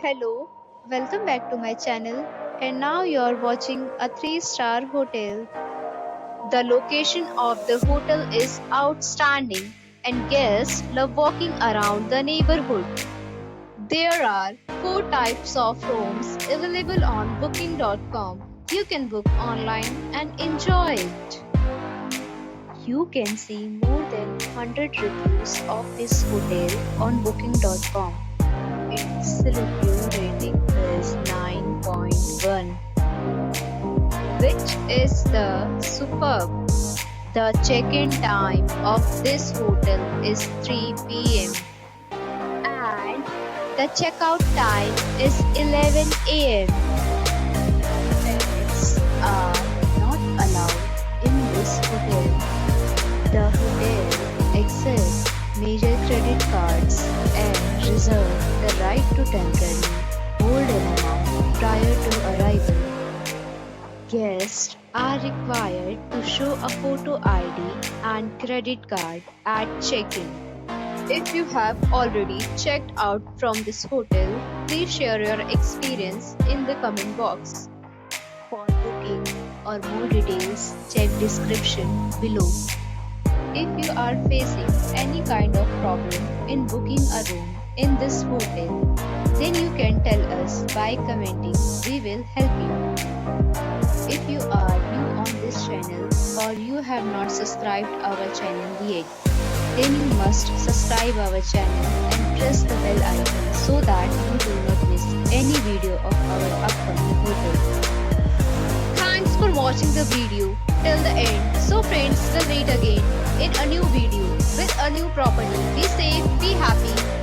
Hello, welcome back to my channel. And now you're watching a 3-star hotel. The location of the hotel is outstanding and guests love walking around the neighborhood. There are 4 types of rooms available on booking.com. You can book online and enjoy it. You can see more than 100 reviews of this hotel on booking.com. Its review rating is 9.1, which is the superb. The check-in time of this hotel is 3 p.m. and the checkout time is 11 a.m. Pets are not allowed in this hotel. The hotel accepts major credit cards and reserve the right to temporarily hold an amount prior to arrival. Guests are required to show a photo ID and credit card at check-in. If you have already checked out from this hotel, please share your experience in the comment box. For booking or more details, check description below. If you are facing any kind of problem in booking a room in this hotel, then you can tell us by commenting. We will help you. If you are new on this channel or you have not subscribed our channel yet, then you must subscribe our channel and press the bell icon so that you will not miss any video of our upcoming hotel. Thanks for watching the video till the end. So friends, we'll meet again in a new video with a new property. Be safe, be happy.